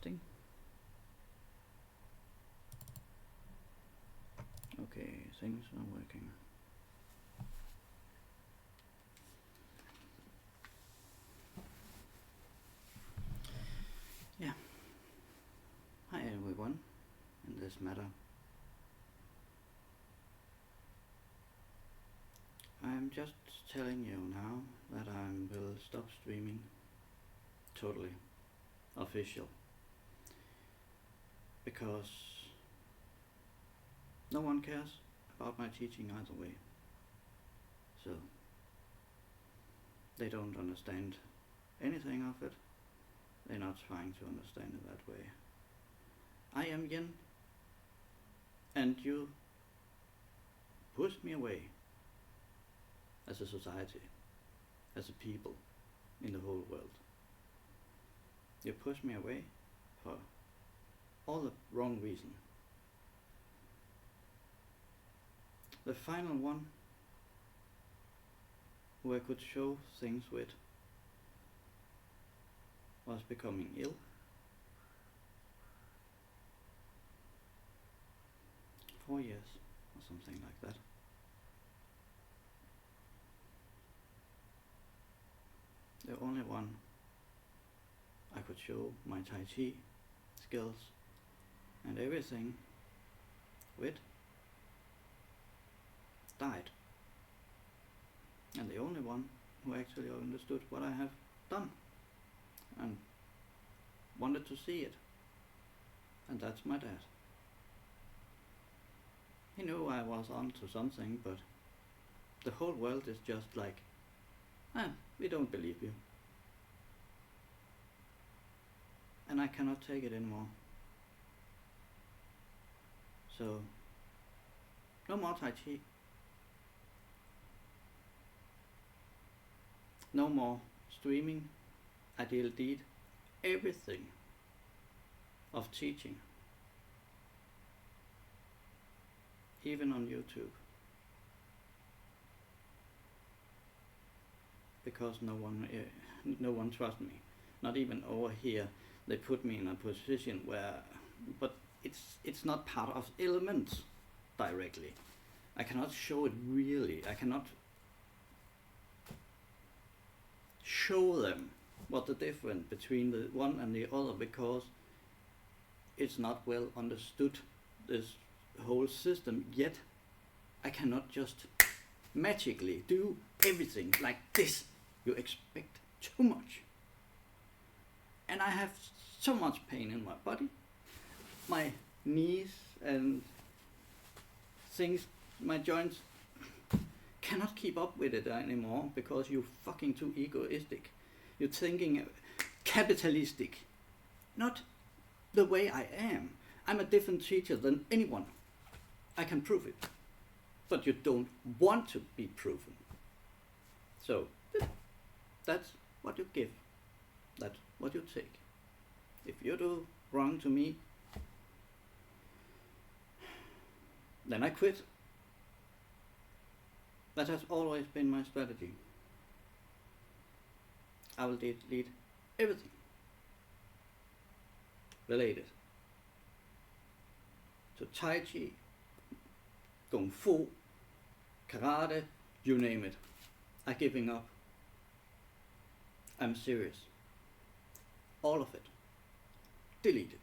Testing. Okay, things are working. Yeah. Hi everyone, in this matter. I'm just telling you now that I will stop streaming. Totally. Official. Because no one cares about my teaching either way. So they don't understand anything of it. They're not trying to understand it that way. I am Yin, and you push me away as a society, as a people in the whole world. You push me away for all the wrong reason. The final one who I could show things with was becoming ill. For 4 years or something like that. The only one I could show my Tai Chi skills and everything with died. And the only one who actually understood what I have done and wanted to see it. And that's my dad. He knew I was onto something, but the whole world is just like, we don't believe you. And I cannot take it anymore. So, no more Tai Chi. No more streaming, ideal deed, everything of teaching. Even on YouTube. Because no one trusts me. Not even over here. They put me in a position where, but it's not part of elements directly. I cannot show it really. I cannot show them what the difference between the one and the other, because it's not well understood, this whole system yet. I cannot just magically do everything like this. You expect too much. And I have so much pain in my body, my knees and things, my joints cannot keep up with it anymore because you're fucking too egoistic. You're thinking capitalistic. Not the way I am. I'm a different teacher than anyone. I can prove it. But you don't want to be proven. So that's what you give. That's what you take. If you do wrong to me, then I quit. That has always been my strategy. I will delete everything related to Tai Chi, Kung Fu, Karate, you name it. I'm giving up. I'm serious. All of it. Delete it.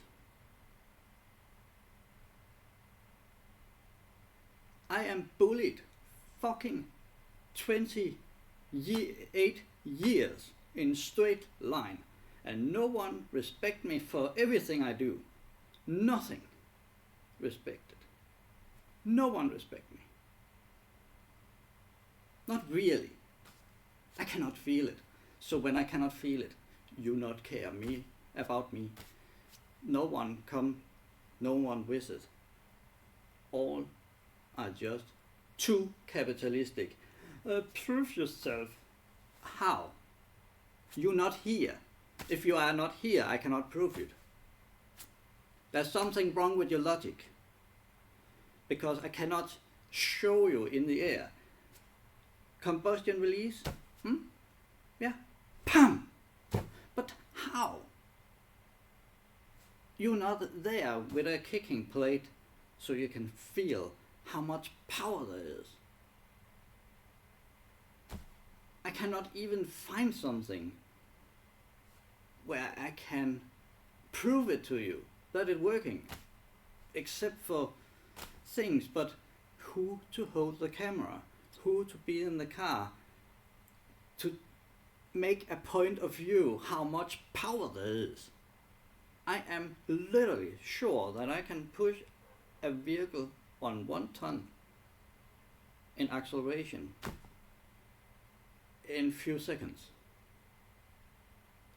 I am bullied fucking 28 years in straight line, and no one respect me for everything I do. Nothing respected. No one respect me. Not really. I cannot feel it. So when I cannot feel it, you not care me about me. No one come, no one visit. All are just too capitalistic. Prove yourself. How? You're not here. If you are not here, I cannot prove it. There's something wrong with your logic. Because I cannot show you in the air. Combustion release? Yeah. Pam! But how? You're not there with a kicking plate so you can feel how much power there is. I cannot even find something where I can prove it to you that it's working, except for things, but who to hold the camera, who to be in the car, to make a point of view how much power there is. I am literally sure that I can push a vehicle on 1 ton in acceleration in few seconds.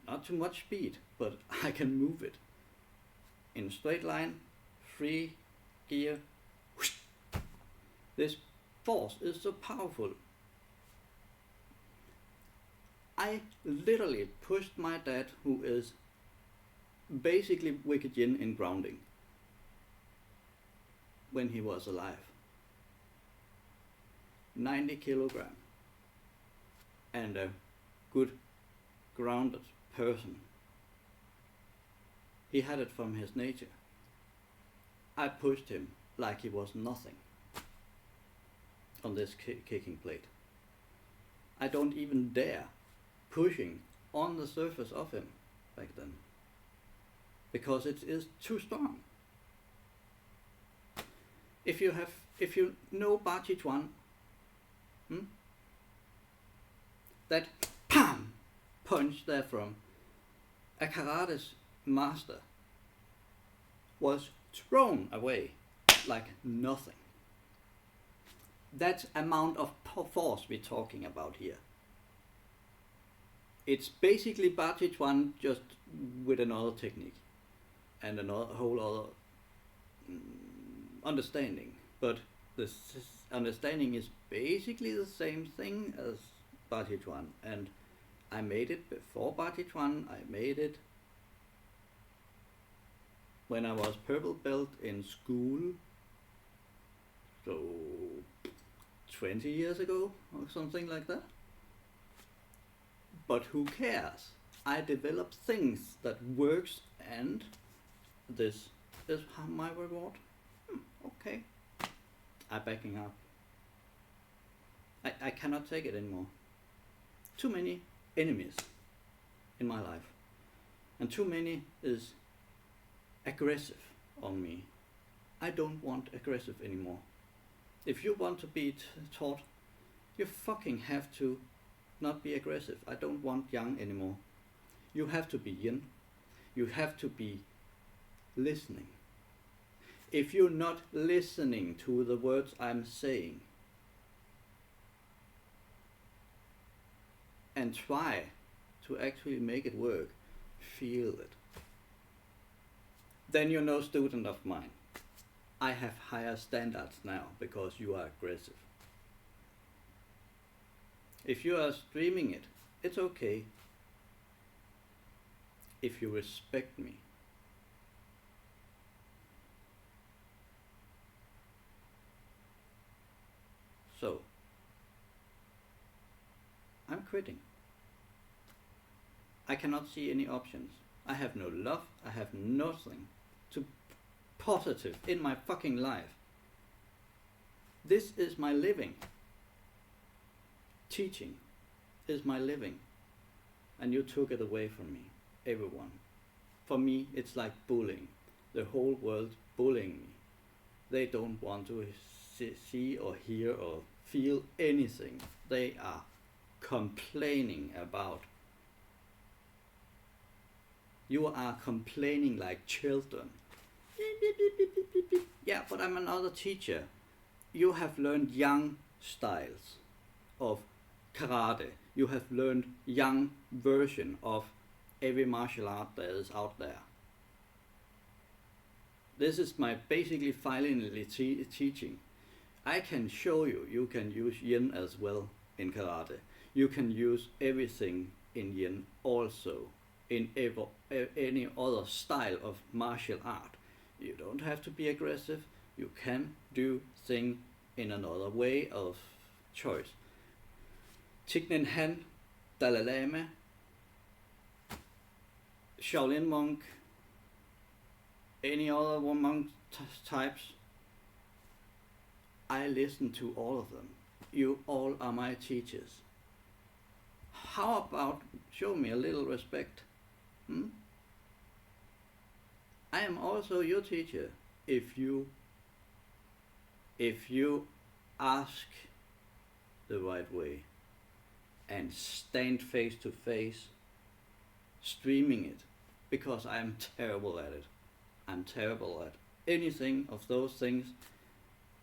Not too much speed, but I can move it in straight line, 3 gear. Whoosh. This force is so powerful. I literally pushed my dad, who is basically wicked yin in grounding, when he was alive. 90 kilogram and a good grounded person. He had it from his nature. I pushed him like he was nothing on this kicking plate. I don't even dare pushing on the surface of him back then, because it is too strong. If you know Bachi Chuan, that PAM punch there from a karate's master was thrown away like nothing. That amount of force we're talking about here. It's basically Bachi Chuan just with another technique and another whole other understanding. But the understanding is basically the same thing as Bachi Chuan, and I made it before Bachi Chuan. I made it when I was purple belt in school, so 20 years ago or something like that. But who cares? I developed things that works, and this is my reward. Okay. I'm backing up. I cannot take it anymore. Too many enemies in my life, and too many is aggressive on me. I don't want aggressive anymore. If you want to be taught, you fucking have to not be aggressive. I don't want yang anymore. You have to be yin. You have to be listening. If you're not listening to the words I'm saying and try to actually make it work, feel it, then you're no student of mine. I have higher standards now because you are aggressive. If you are streaming it, it's okay. If you respect me. So, I'm quitting. I cannot see any options. I have no love, I have nothing to positive in my fucking life. This is my living. Teaching is my living, and you took it away from me, everyone. For me, it's like bullying. The whole world bullying me. They don't want to see or hear or feel anything. They are complaining about. You are complaining like children. Yeah, but I'm another teacher. You have learned yang styles of karate. You have learned yang version of every martial art that is out there. This is my basically finally teaching. I can show you, you can use yin as well in karate. You can use everything in yin also in any other style of martial art. You don't have to be aggressive. You can do things in another way of choice. Thich Nhat Hanh, Dalai Lama, Shaolin monk, any other monk types, I listen to all of them. You all are my teachers. How about show me a little respect? I am also your teacher if you ask the right way and stand face to face streaming it, because I am terrible at it. I'm terrible at anything of those things.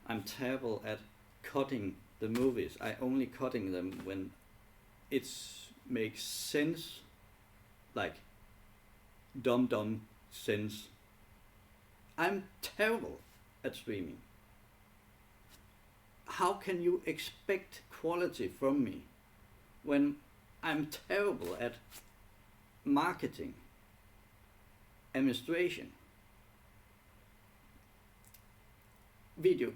I'm terrible at cutting the movies. I only cutting them when it makes sense, like dumb sense. I'm terrible at streaming. How can you expect quality from me when I'm terrible at marketing, administration, video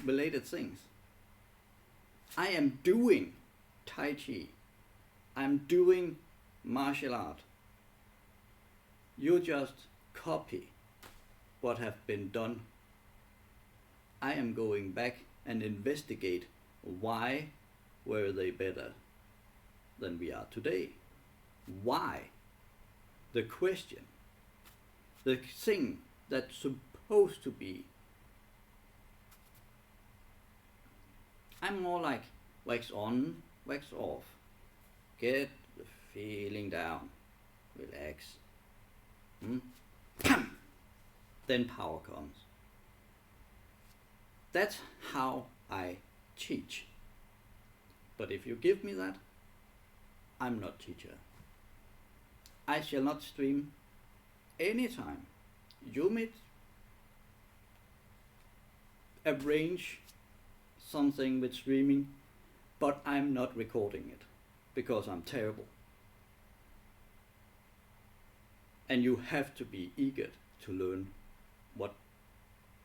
related things? I am doing Tai Chi. I'm doing martial art. You just copy what have been done. I am going back and investigate why were they better than we are today. Why? The question, the thing that's supposed to be. I'm more like wax on, wax off. Get the feeling down. Relax. Then power comes. That's how I teach. But if you give me that, I'm not teacher. I shall not stream anytime. You may arrange something with streaming, but I'm not recording it because I'm terrible. And you have to be eager to learn what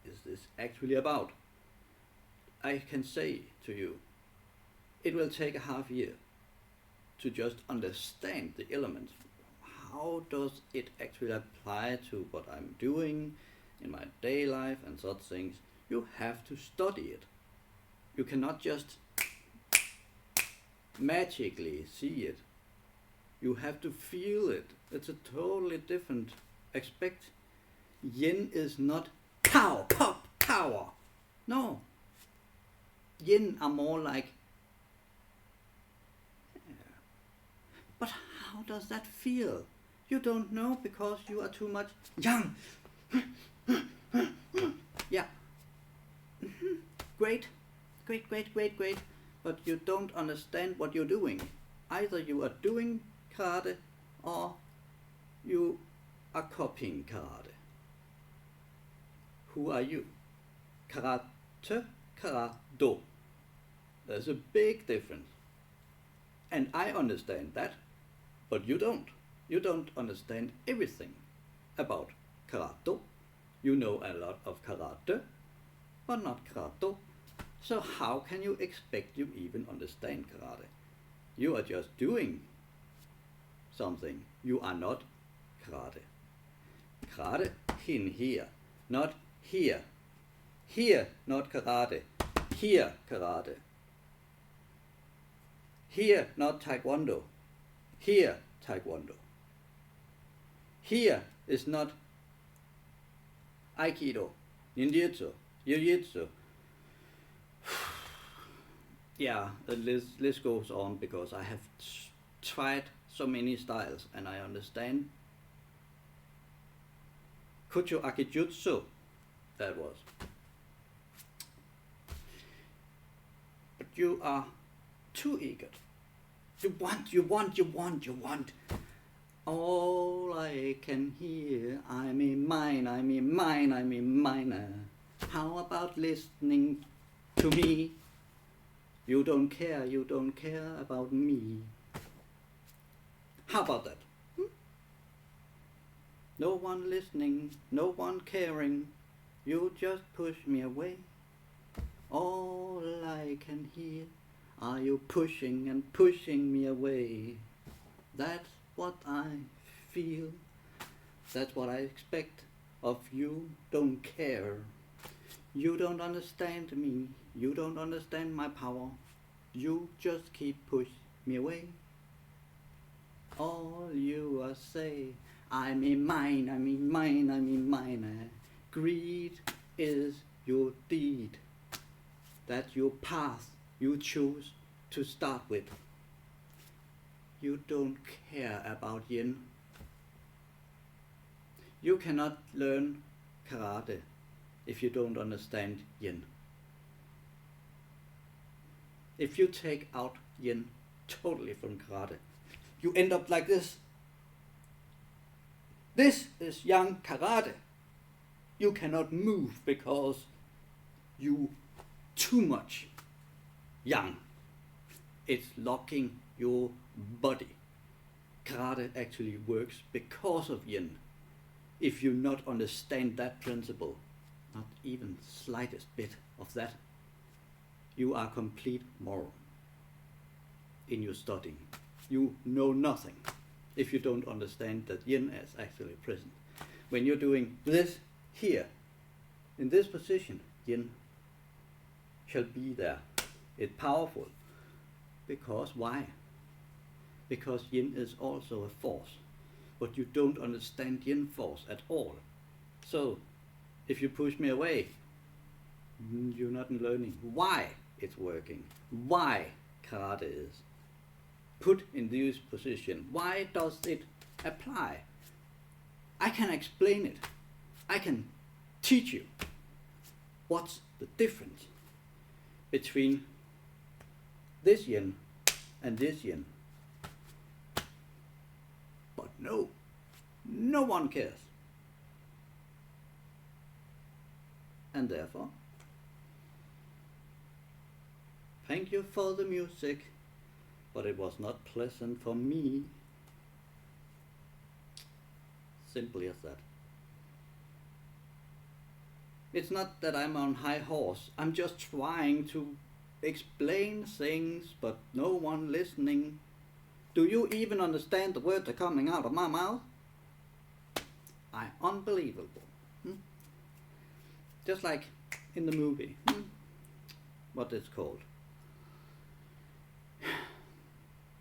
is this actually about. I can say to you, it will take a half year to just understand the elements. How does it actually apply to what I'm doing in my day life and such things? You have to study it. You cannot just magically see it. You have to feel it. It's a totally different aspect. Yin is not pow, pop, power. No. Yin are more like, but how does that feel? You don't know because you are too much yang. Yeah. Great. But you don't understand what you're doing. Either you are doing karate or you are copying karate. Who are you? Karate, karado. There's a big difference. And I understand that, but you don't. You don't understand everything about karate. You know a lot of karate, but not karate. So how can you expect you even understand karate? You are just doing something. You are not karate. Karate in here, not here. Here, not karate. Here, karate. Here, not taekwondo. Here, taekwondo. Here is not aikido, ninjutsu, jiu-jitsu. Yeah, the list goes on because I have tried so many styles and I understand. Kucho akijutsu, that was. But you are too eager. You want. All I can hear, I'm in mine. How about listening to me? You don't care about me. How about that? No one listening, no one caring. You just push me away. All I can hear are you pushing me away. That's what I feel. That's what I expect. of you don't care. You don't understand me. You don't understand my power. You just keep pushing me away. All you are say, I'm in mine, I'm in mine, I'm in mine. Greed is your deed. That's your path you choose to start with. You don't care about yin. You cannot learn karate if you don't understand yin. If you take out yin totally from karate, you end up like this. This is yang karate. You cannot move because you too much yang. It's locking your body. Karate actually works because of yin. If you not understand that principle, not even slightest bit of that, you are complete moron in your studying. You know nothing if you don't understand that yin is actually present. When you're doing this here, in this position, yin shall be there. It's powerful. Because why? Because yin is also a force. But you don't understand yin force at all. So, if you push me away, you're not learning why it's working, why karate is put in this position, why does it apply. I can explain it. I can teach you what's the difference between this yin and this yin. But no one cares. And therefore, thank you for the music, but it was not pleasant for me. Simply as that. It's not that I'm on high horse. I'm just trying to explain things, but no one listening. Do you even understand the words that are coming out of my mouth? Unbelievable. Just like in the movie. What it's called.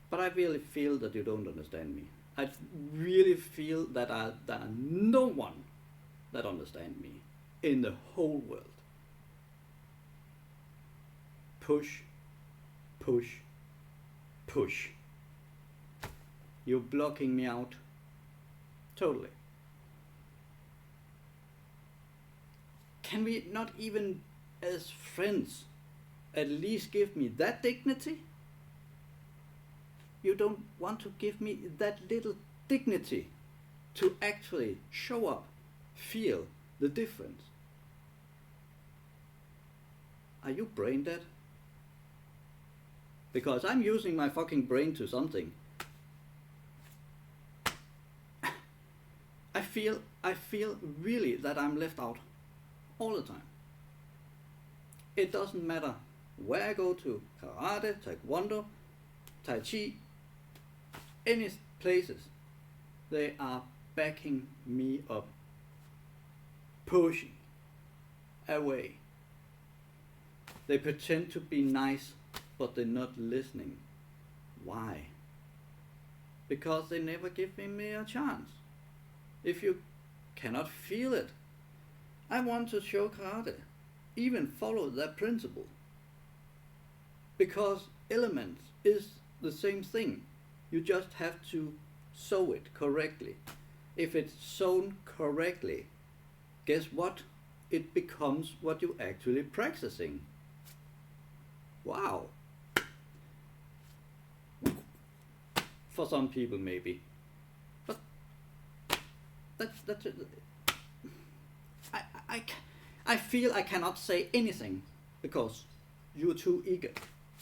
But I really feel that you don't understand me. I really feel that there are no one that understands me in the whole world. Push, push, push. You're blocking me out. Totally. Can we not even as friends at least give me that dignity? You don't want to give me that little dignity to actually show up, feel the difference. Are you brain dead? Because I'm using my fucking brain to something. I feel really that I'm left out all the time. It doesn't matter where I go to, karate, taekwondo, tai chi, any places, they are backing me up, pushing away. They pretend to be nice, but they're not listening. Why? Because they never give me a chance. If you cannot feel it, I want to show karate, even follow that principle. Because elements is the same thing. You just have to sew it correctly. If it's sewn correctly, guess what? It becomes what you're actually practicing. Wow. For some people maybe. But that's it. I feel I cannot say anything because you're too eager.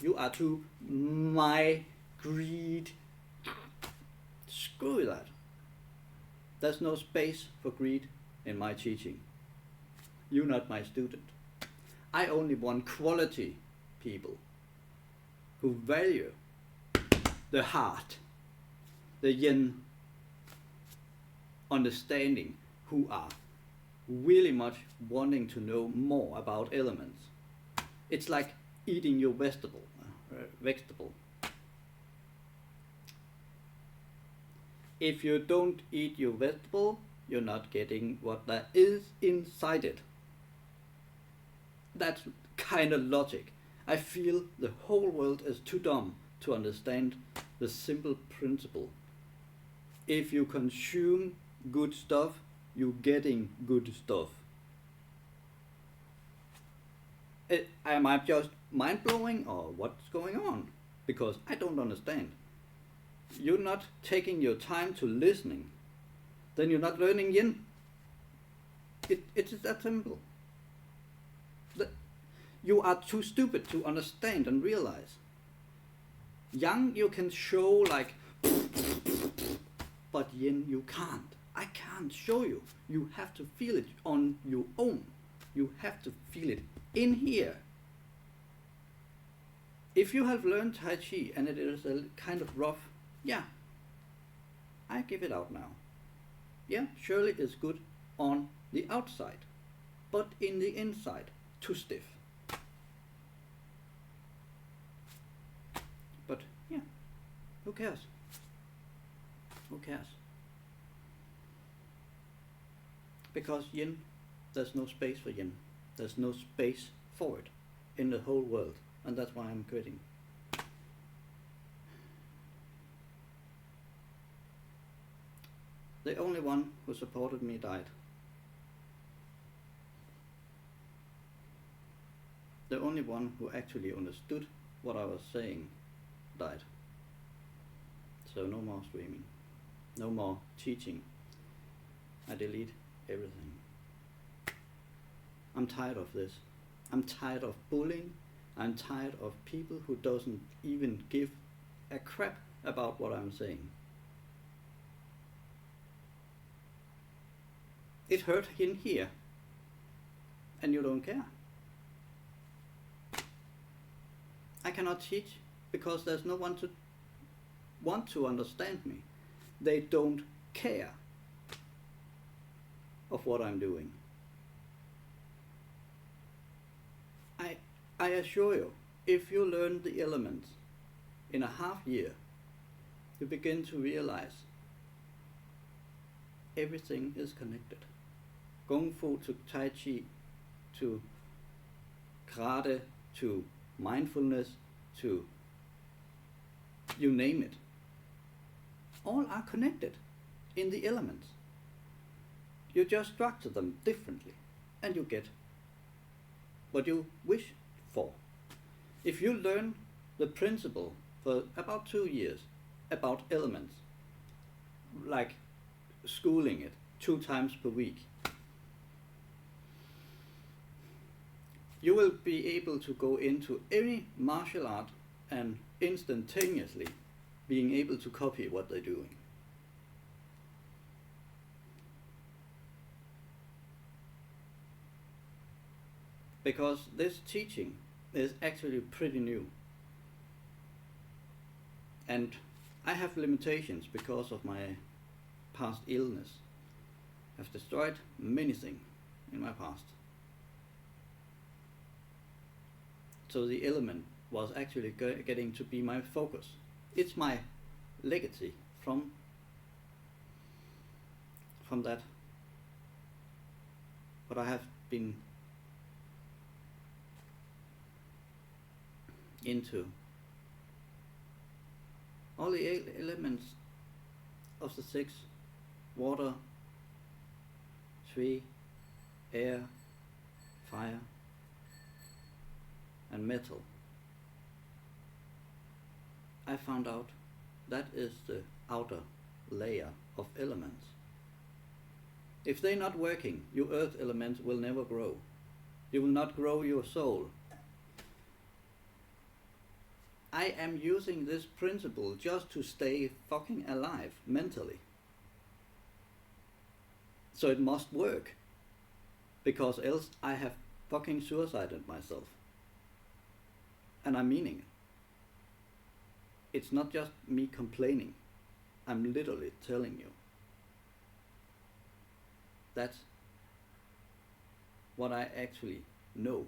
You are too my greed. Screw that. There's no space for greed in my teaching. You're not my student. I only want quality people who value the heart, the yin, understanding who are really much wanting to know more about elements. It's like eating your vegetable. If you don't eat your vegetable, you're not getting what there is inside it. That's kind of logic. I feel the whole world is too dumb to understand the simple principle. If you consume good stuff, you're getting good stuff. Am I just mind-blowing or what's going on? Because I don't understand. You're not taking your time to listening. Then you're not learning yin. It is that simple. You are too stupid to understand and realize. Yang you can show like, but yin you can't. I can't show you. You have to feel it on your own. You have to feel it in here. If you have learned Tai Chi and it is a kind of rough, yeah, I give it out now. Yeah, surely it's good on the outside, but in the inside, too stiff. But yeah, who cares? Who cares? Because yin, there's no space for yin. There's no space for it in the whole world. And that's why I'm quitting. The only one who supported me died. The only one who actually understood what I was saying died. So no more streaming. No more teaching. I delete everything. I'm tired of this. I'm tired of bullying. I'm tired of people who doesn't even give a crap about what I'm saying. It hurt in here, and you don't care. I cannot teach because there's no one to want to understand me. They don't care of what I'm doing. I assure you, if you learn the elements in a half year, you begin to realize everything is connected. Kung Fu to Tai Chi to Karate to mindfulness to you name it. All are connected in the elements. You just structure them differently and you get what you wish for. If you learn the principle for about 2 years about elements, like schooling it 2 times per week, you will be able to go into any martial art and instantaneously being able to copy what they're doing. Because this teaching is actually pretty new. And I have limitations because of my past illness. I've destroyed many things in my past. So the element was actually getting to be my focus. It's my legacy from that. What I have been into. All the elements of the 6, water, tree, air, fire, and metal. I found out that is the outer layer of elements. If they're not working, your earth element will never grow. You will not grow your soul. I am using this principle just to stay fucking alive mentally. So it must work. Because else I have fucking suicided myself. And I'm meaning it. It's not just me complaining. I'm literally telling you. That's what I actually know.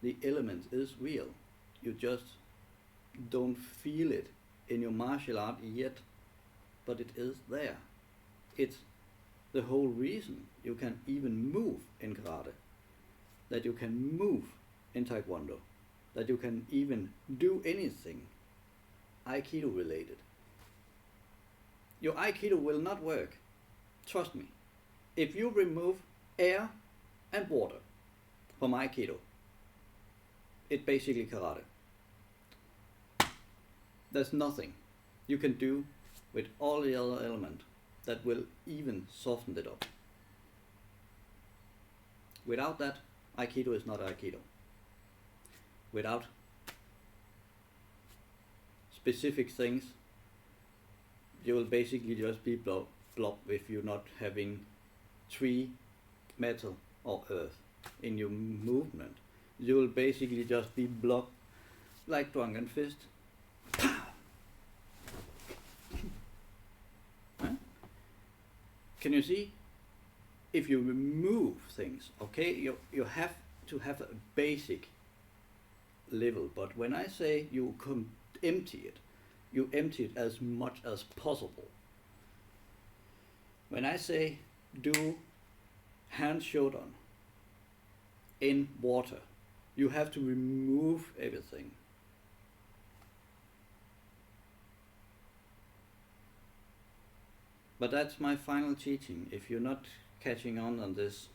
The element is real. You just don't feel it in your martial art yet, but it is there. It's the whole reason you can even move in karate, that you can move in taekwondo, that you can even do anything aikido related. Your aikido will not work, trust me, if you remove air and water from aikido. It's basically karate. There's nothing you can do with all the other elements that will even soften it up. Without that, aikido is not aikido. Without specific things, you will basically just be blob if you're not having tree, metal or earth in your movement. You will basically just be blob like drunken fist. Can you see? If you remove things, okay, you have to have a basic level, but when I say you empty it, you empty it as much as possible. When I say do hand shodan in water, you have to remove everything. But that's my final teaching. If you're not catching on this,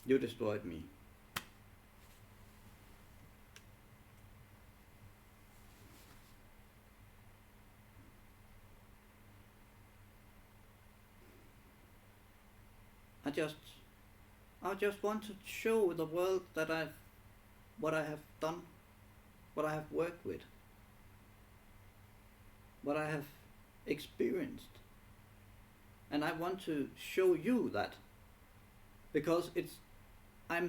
you destroyed me. I just want to show the world that what I have done, what I have worked with, what I have experienced. And I want to show you that, because I am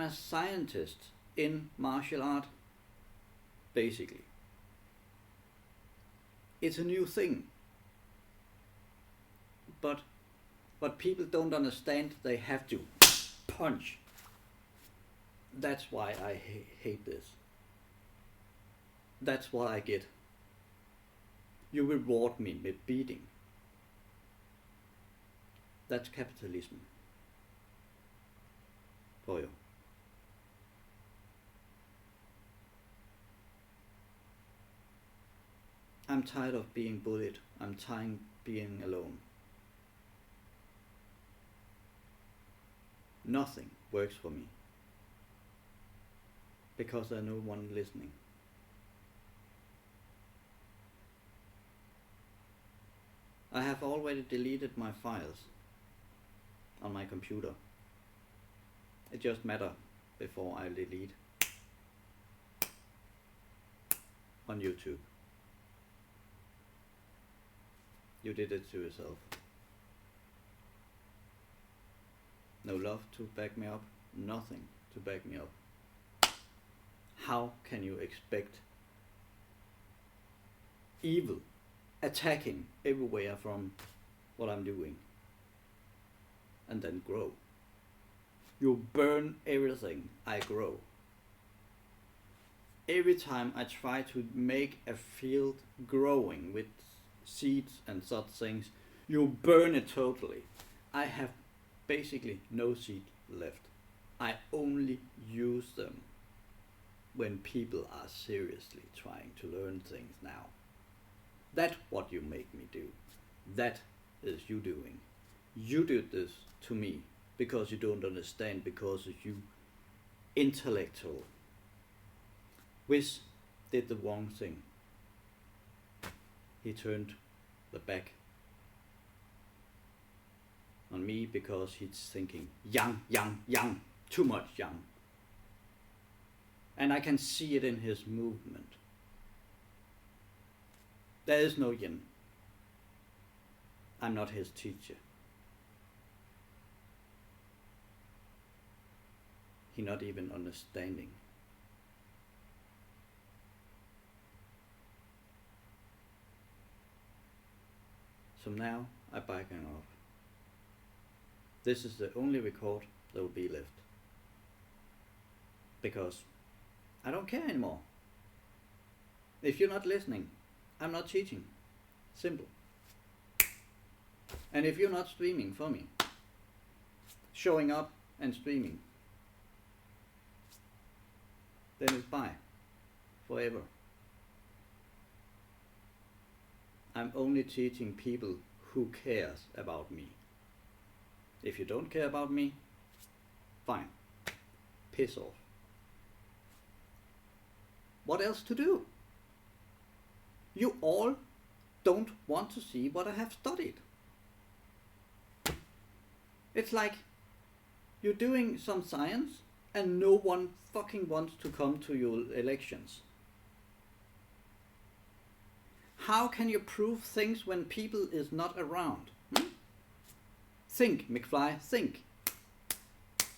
a scientist in martial art, basically. It's a new thing. But what people don't understand, they have to punch. That's why I hate this. That's what I get. You reward me with beating. That's capitalism for you. I'm tired of being bullied. I'm tired of being alone. Nothing works for me because there's no one listening. I have already deleted my files on my computer. It just matters before I delete on YouTube. You did it to yourself. No love to back me up, nothing to back me up. How can you expect evil attacking everywhere from what I'm doing and then grow? You burn everything I grow. Every time I try to make a field growing with seeds and such things, you burn it totally. I have basically no seed left. I only use them when people are seriously trying to learn things now. That's what you make me do. That is you doing. You did this to me because you don't understand, because you intellectual. Whis did the wrong thing. He turned the back on me because he's thinking yang, yang, yang, too much yang. And I can see it in his movement. There is no yin. I'm not his teacher. He not even understanding. So now I'm backing off. This is the only record that will be left. Because I don't care anymore. If you're not listening, I'm not teaching. Simple. And if you're not streaming for me, showing up and streaming, then it's bye. Forever. I'm only teaching people who cares about me. If you don't care about me, fine. Piss off. What else to do? You all don't want to see what I have studied. It's like you're doing some science and no one fucking wants to come to your elections. How can you prove things when people is not around? Think, McFly, think.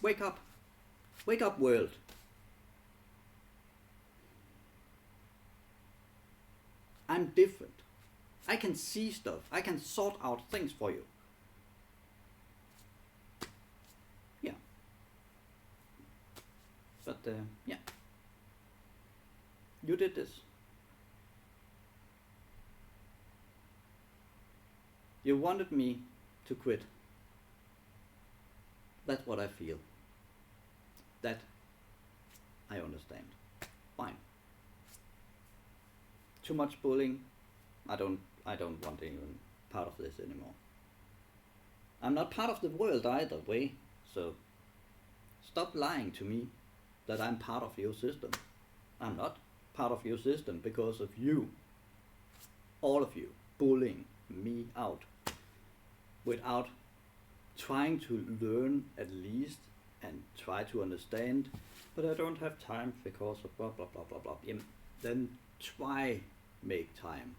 Wake up. Wake up, world. I'm different. I can see stuff. I can sort out things for you. Yeah. But, yeah. You did this. You wanted me to quit. That's what I feel. That I understand. Fine. Too much bullying. I don't want even part of this anymore. I'm not part of the world either way, so stop lying to me that I'm part of your system. I'm not part of your system because of you. All of you bullying me out without trying to learn at least and try to understand, but I don't have time because of blah blah blah blah blah. Then try make time.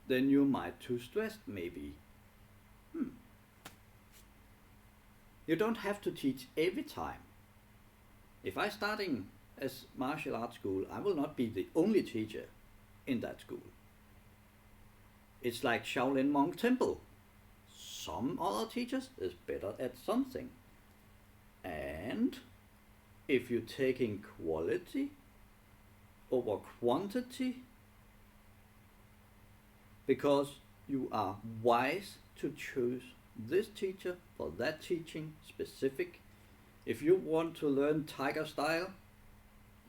Then you might too stressed maybe. You don't have to teach every time. If I starting as martial arts school, I will not be the only teacher in that school. It's like Shaolin monk temple. Some other teachers is better at something. And if you're taking quality over quantity, because you are wise to choose this teacher for that teaching specific. If you want to learn tiger style,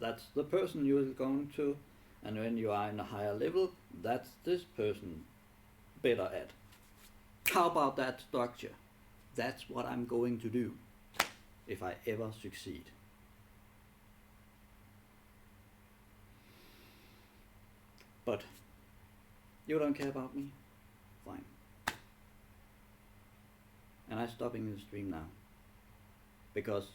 that's the person you're going to, and when you are in a higher level, that's this person better at. How about that structure? That's what I'm going to do if I ever succeed. But you don't care about me? Fine. And I'm stopping the stream now. Because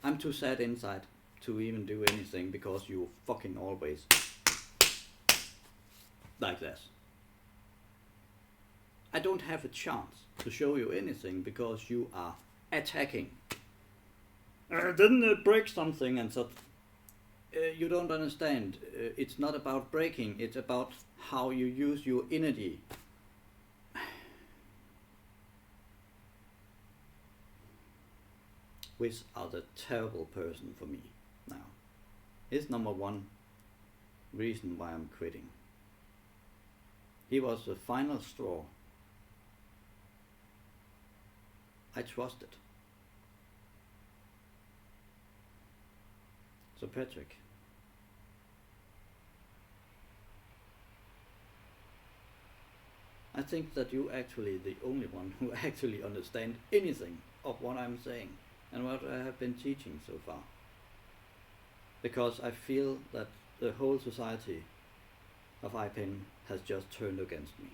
I'm too sad inside to even do anything because you fucking always like this. I don't have a chance to show you anything because you are attacking. Didn't it break something and so? You don't understand. It's not about breaking, it's about how you use your energy. Which are the terrible person for me now. It's number one reason why I'm quitting. He was the final straw. I trusted. So Patrick, I think that you actually the only one who actually understand anything of what I'm saying and what I have been teaching so far. Because I feel that the whole society of IPEN has just turned against me.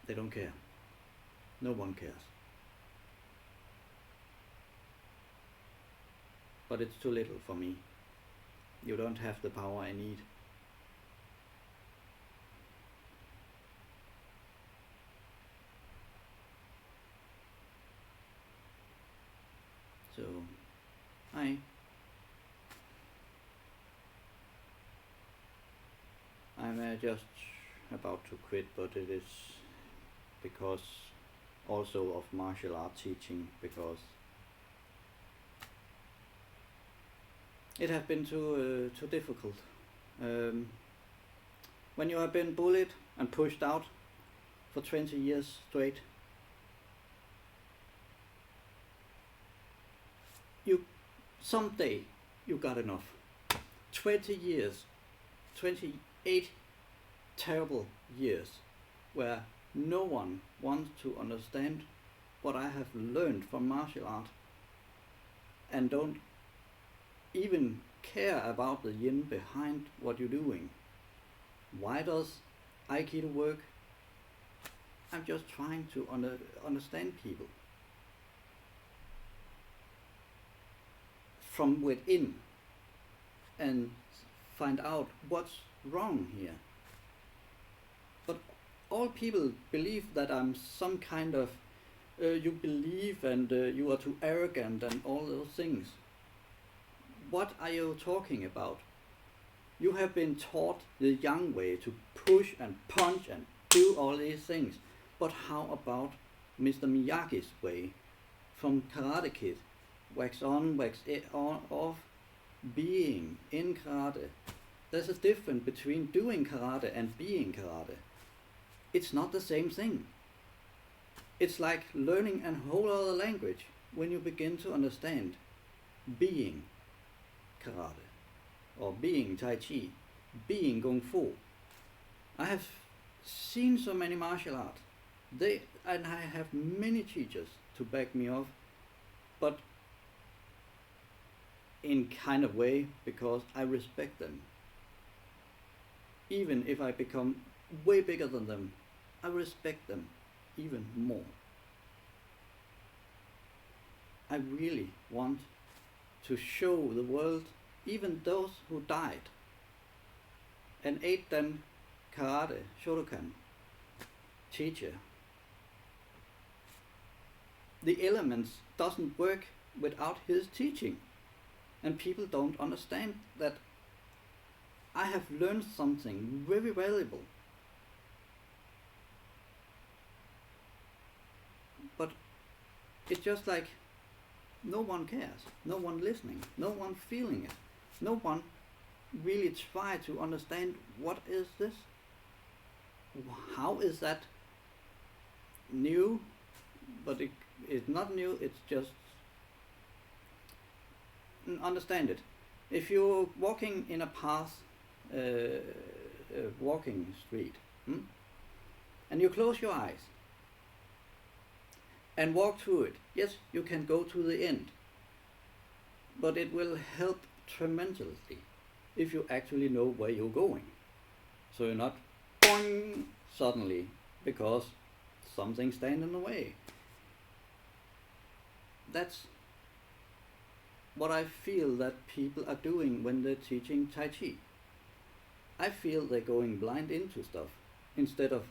They don't care. No one cares. But it's too little for me. You don't have the power I need. So, I'm just about to quit, but it is because also of martial art teaching, because it has been too difficult. When you have been bullied and pushed out for 20 years straight, someday you got enough. 20 years, 28 terrible years where no one wants to understand what I have learned from martial art and don't even care about the yin behind what you're doing. Why does Aikido work? I'm just trying to understand people from within and find out what's wrong here. But all people believe that I'm some kind of you believe and you are too arrogant and all those things. What are you talking about? You have been taught the Yang way to push and punch and do all these things. But how about Mr. Miyagi's way from Karate Kid? Wax on, wax off, being in karate. There's a difference between doing karate and being karate. It's not the same thing. It's like learning a whole other language when you begin to understand being karate, or being Tai Chi, being Kung Fu. I have seen so many martial arts. And I have many teachers to back me up, but in kind of way because I respect them. Even if I become way bigger than them, I respect them even more. I really want to show the world, even those who died, an 8-dan karate Shotokan teacher. The elements doesn't work without his teaching, and people don't understand that I have learned something very valuable. But it's just like no one cares, no one listening, no one feeling it, no one really try to understand what is this, how is that new, but it's not new, it's just understand it. If you're walking in a path, walking street, and you close your eyes and walk through it, yes, you can go to the end, but it will help tremendously if you actually know where you're going. So you're not boing suddenly because something stands in the way. That's what I feel that people are doing when they're teaching Tai Chi. I feel they're going blind into stuff instead of,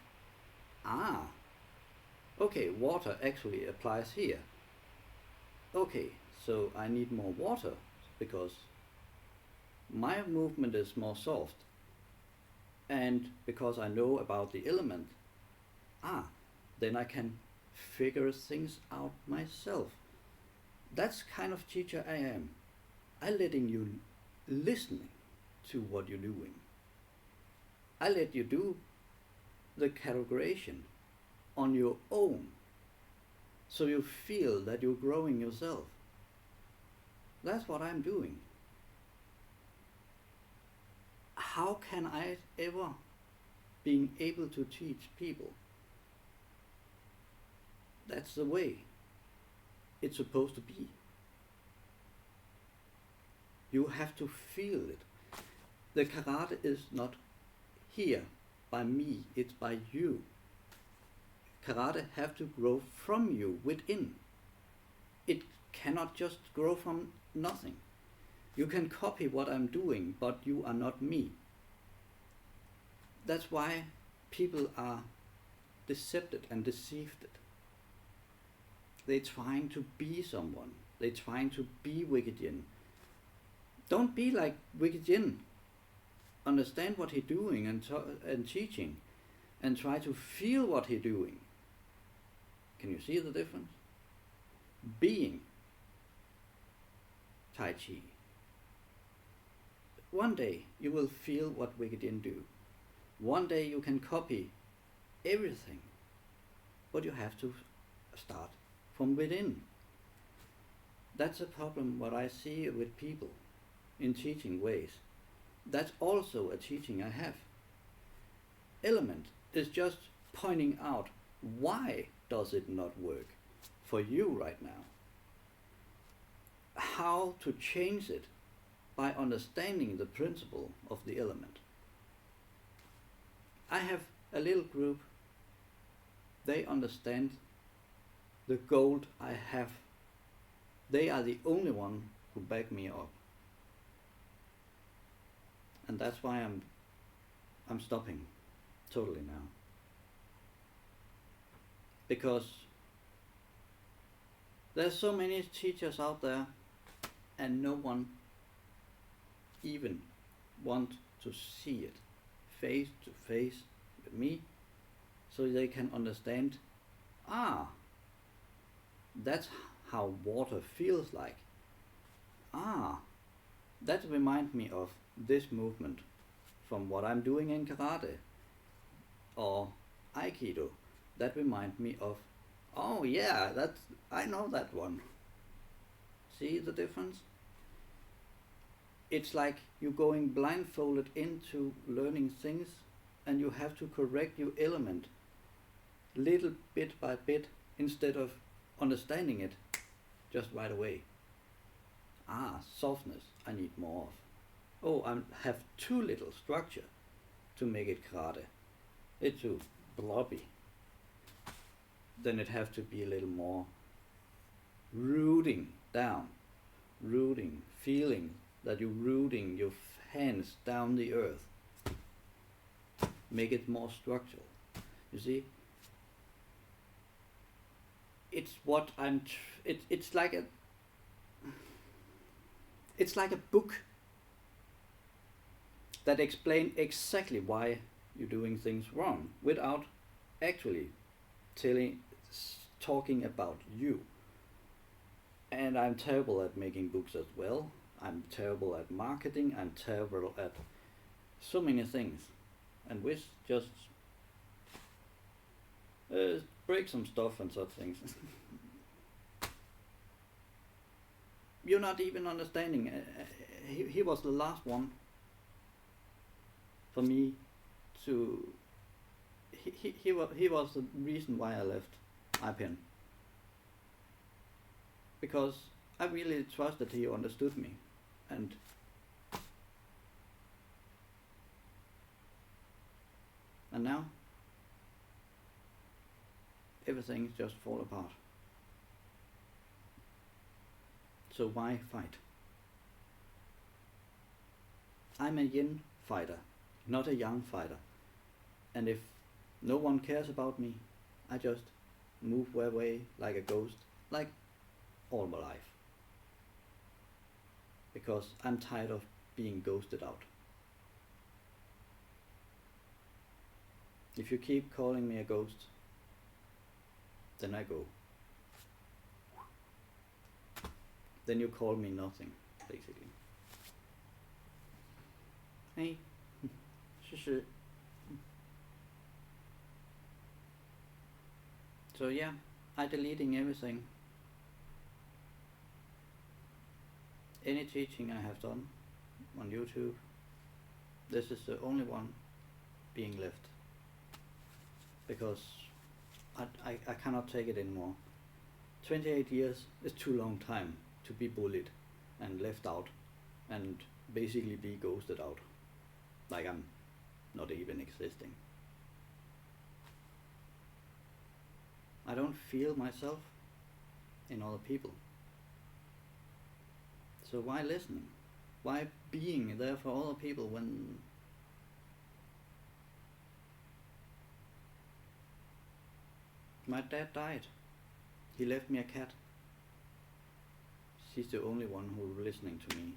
okay, water actually applies here. Okay, so I need more water because my movement is more soft, and because I know about the element, then I can figure things out myself. That's kind of teacher I am. I letting you listening to what you're doing. I let you do the calibration on your own, so you feel that you're growing yourself. That's what I'm doing. How can I ever being able to teach people? That's the way it's supposed to be. You have to feel it. The karate is not here by me, it's by you. Karate have to grow from you within. It cannot just grow from nothing. You can copy what I'm doing, but you are not me. That's why people are decepted and deceived. They're trying to be someone. They're trying to be Wicked Yin. Don't be like Wicked Yin. Understand what he's doing and teaching. and try to feel what he's doing. Can you see the difference? Being Tai Chi. One day you will feel what we didn't do. One day you can copy everything, but you have to start from within. That's a problem what I see with people in teaching ways. That's also a teaching I have. Element is just pointing out why does it not work for you right now. How to change it by understanding the principle of the element. I have a little group, they understand the goal I have. They are the only one who back me up. And that's why I'm stopping totally now. Because there's so many teachers out there and no one even want to see it face to face with me so they can understand, that's how water feels like. That reminds me of this movement from what I'm doing in karate or aikido. That reminds me of, oh yeah, I know that one. See the difference? It's like you're going blindfolded into learning things and you have to correct your element little bit by bit instead of understanding it just right away. Softness, I need more of. Oh, I have too little structure to make it karate. It's too blobby. Then it has to be a little more rooting down, feeling that you're rooting your hands down the earth. Make it more structural. You see? It's what it's like a book that explains exactly why you're doing things wrong without actually talking about you. And I'm terrible at making books as well. I'm terrible at marketing. I'm terrible at so many things. And we just break some stuff and such things. You're not even understanding. He was the last one for me to. He was the reason why I left IPN. Because I really trusted he understood me, and now everything just fall apart. So why fight? I'm a yin fighter, not a yang fighter. And if no one cares about me, I just move away like a ghost, like all my life. Because I'm tired of being ghosted out. If you keep calling me a ghost, then I go. Then you call me nothing, basically. Hey, 试试. So yeah, I deleting everything. Any teaching I have done on YouTube, this is the only one being left. Because I cannot take it anymore. 28 years is too long time to be bullied and left out and basically be ghosted out. Like I'm not even existing. I don't feel myself in other people. So why listening? Why being there for other people when my dad died? He left me a cat. She's the only one who's listening to me.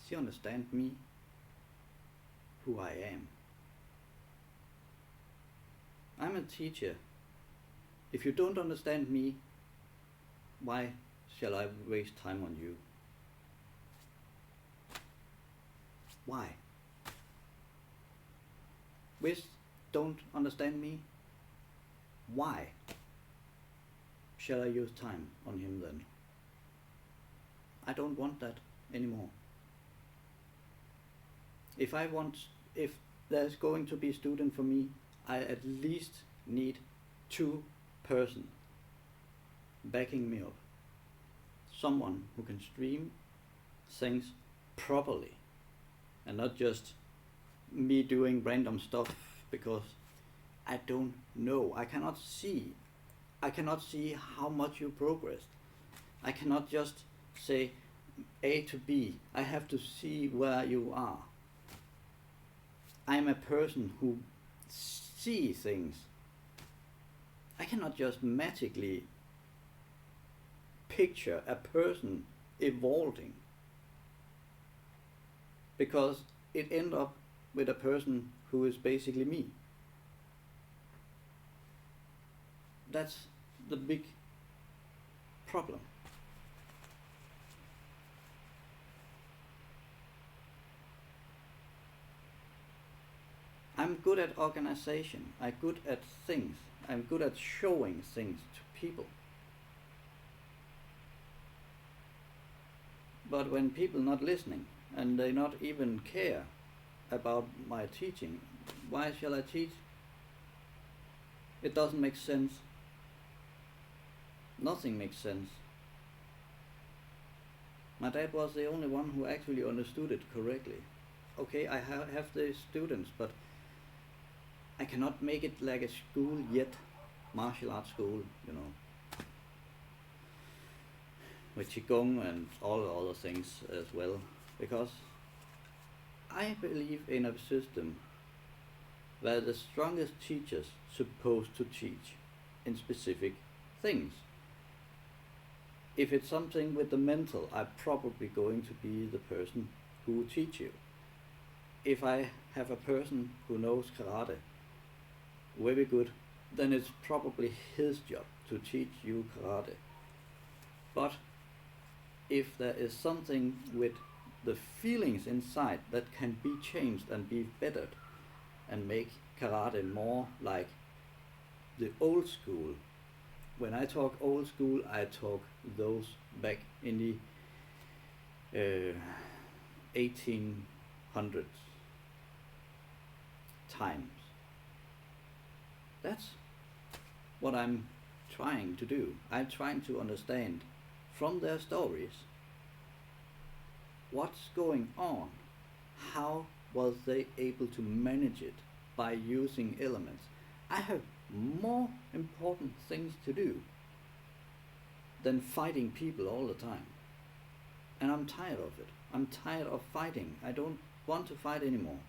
Does he understand me, who I am? I'm a teacher. If you don't understand me, why shall I waste time on you? Why? Which don't understand me? Why shall I use time on him then? I don't want that anymore. If there's going to be a student for me, I at least need 2 persons backing me up. Someone who can stream things properly and not just me doing random stuff because I don't know. I cannot see how much you progressed. I cannot just say A to B. I have to see where you are. I'm a person who sees things. I cannot just magically picture a person evolving, because it ends up with a person who is basically me. That's the big problem. I'm good at organization. I'm good at things. I'm good at showing things to people. But when people not listening and they not even care about my teaching, why shall I teach? It doesn't make sense. Nothing makes sense. My dad was the only one who actually understood it correctly. Okay, I have the students, but I cannot make it like a school yet, martial arts school, you know, with Qigong and all the other things as well, because I believe in a system where the strongest teachers supposed to teach in specific things. If it's something with the mental, I'm probably going to be the person who will teach you. If I have a person who knows karate very good, then it's probably his job to teach you karate. But if there is something with the feelings inside that can be changed and be bettered and make karate more like the old school. When I talk old school, I talk those back in the 1800s times. That's what I'm trying to do. I'm trying to understand from their stories what's going on. How was they able to manage it by using elements? I have more important things to do than fighting people all the time. And I'm tired of it. I'm tired of fighting. I don't want to fight anymore.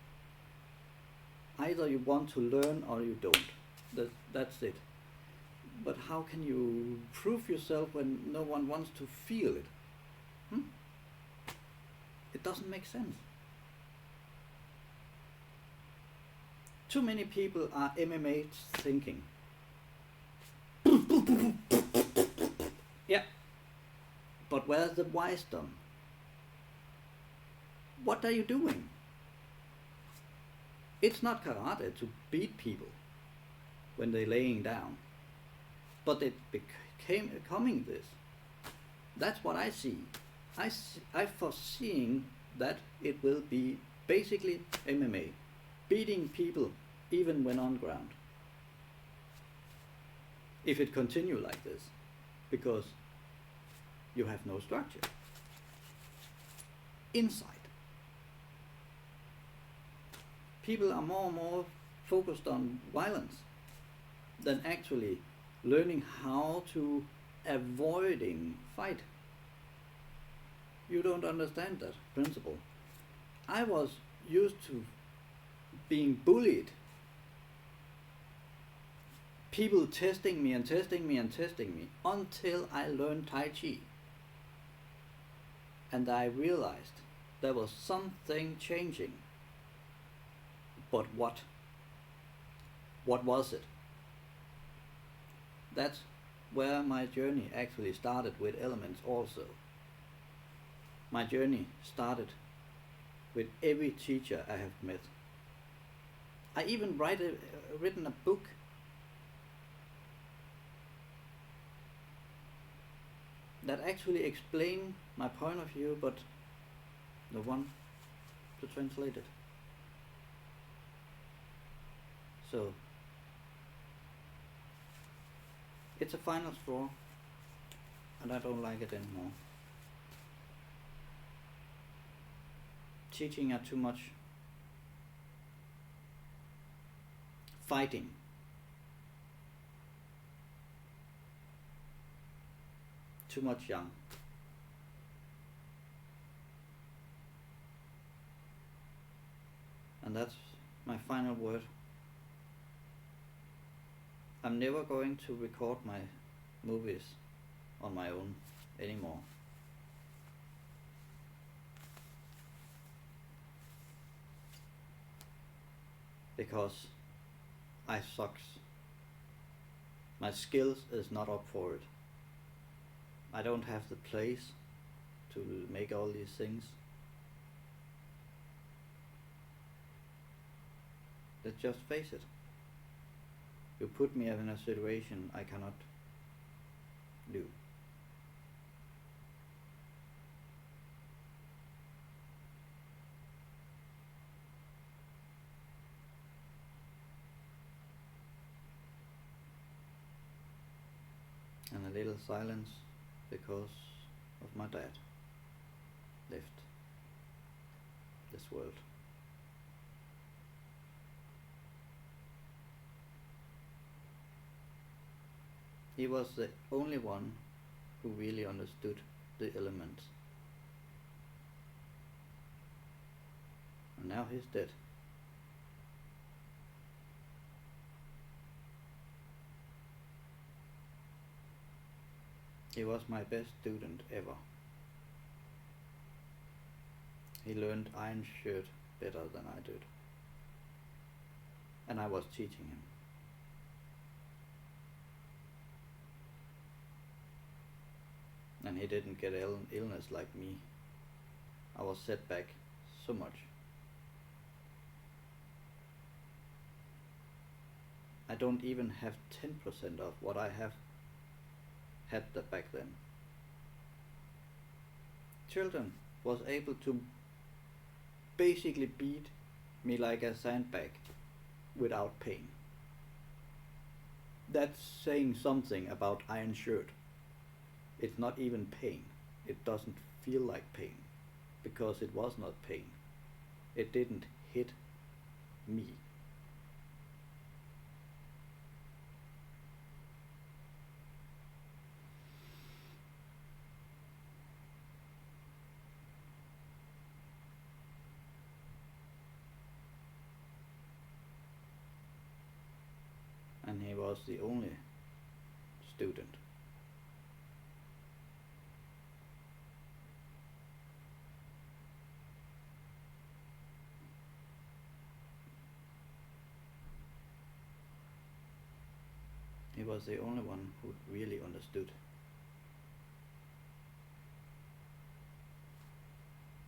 Either you want to learn or you don't. That's it. But how can you prove yourself when no one wants to feel it? It doesn't make sense. Too many people are MMA thinking. Yeah. But where's the wisdom? What are you doing? It's not karate to beat people when they're laying down. But it becoming this. That's what I see. I foreseeing that it will be basically MMA, beating people even when on ground. If it continue like this, because you have no structure inside. People are more and more focused on violence than actually learning how to avoiding fight. You don't understand that principle. I was used to being bullied. People testing me and testing me and testing me until I learned Tai Chi. And I realized there was something changing. But what? What was it? That's where my journey actually started with elements also. My journey started with every teacher I have met. I even written a book that actually explained my point of view, but no one to translate it. So it's a final straw, and I don't like it anymore. Teaching are too much fighting. Too much yang. And that's my final word. I'm never going to record my movies on my own anymore. Because I sucks. My skills is not up for it. I don't have the place to make all these things. Let's just face it. You put me in a situation I cannot do. And a little silence because of my dad left this world. He was the only one who really understood the elements. And now he's dead. He was my best student ever. He learned iron shirt better than I did. And I was teaching him. And he didn't get illness like me. I was set back so much. I don't even have 10% of what I have had back then. Children was able to basically beat me like a sandbag without pain. That's saying something about iron shirt. It's not even pain. It doesn't feel like pain because it was not pain. It didn't hit me. And he was the only student. He was the only one who really understood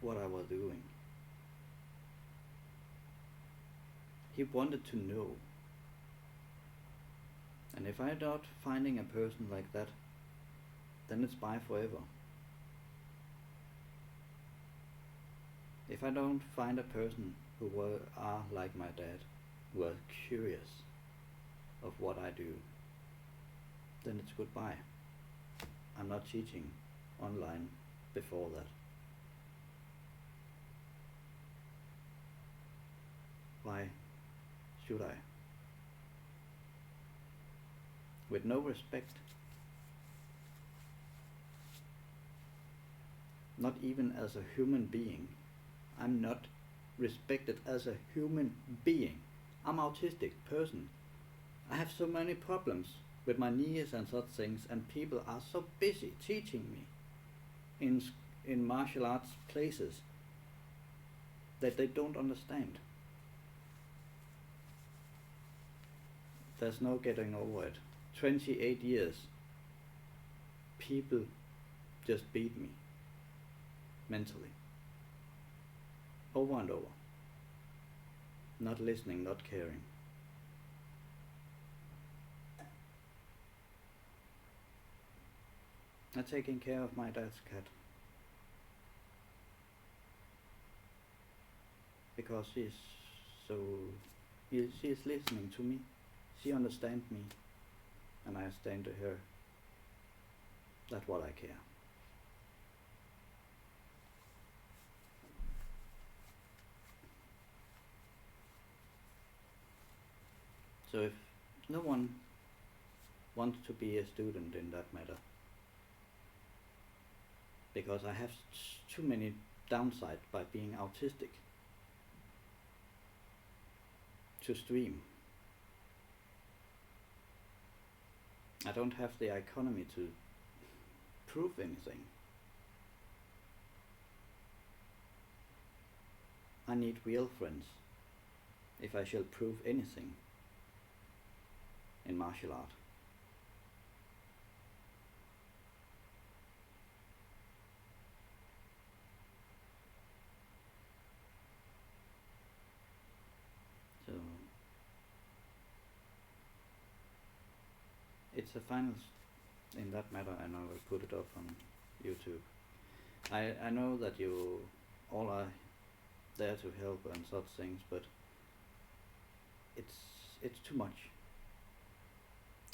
what I was doing. He wanted to know. And if I'm not finding a person like that, then it's bye forever. If I don't find a person who are like my dad, who are curious of what I do, then it's goodbye. I'm not teaching online before that. Why should I? With no respect. Not even as a human being. I'm not respected as a human being. I'm an autistic person. I have so many problems with my knees and such things, and people are so busy teaching me in martial arts places that they don't understand. There's no getting over it. 28 years, people just beat me mentally, over and over. Not listening, not caring. Not taking care of my dad's cat. Because she is listening to me. She understands me, and I understand to her. That's what I care. So if no one wants to be a student in that matter, because I have too many downsides by being autistic to stream. I don't have the economy to prove anything. I need real friends if I shall prove anything in martial art. So it's a final in that matter, and I will put it up on YouTube. I know that you all are there to help and such things, but it's too much.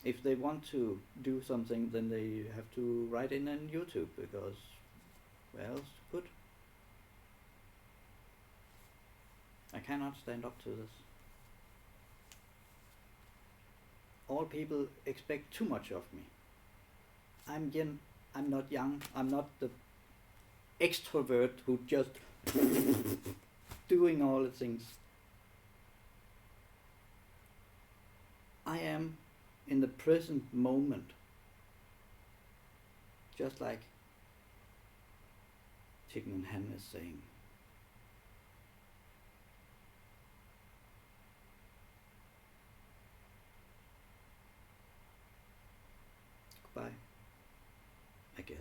If they want to do something, then they have to write in on YouTube, because where else to put? I cannot stand up to this. All people expect too much of me. I'm yin, I'm not yang, I'm not the extrovert who just doing all the things. I am in the present moment, just like Chicken and Hen is saying. Goodbye, I guess.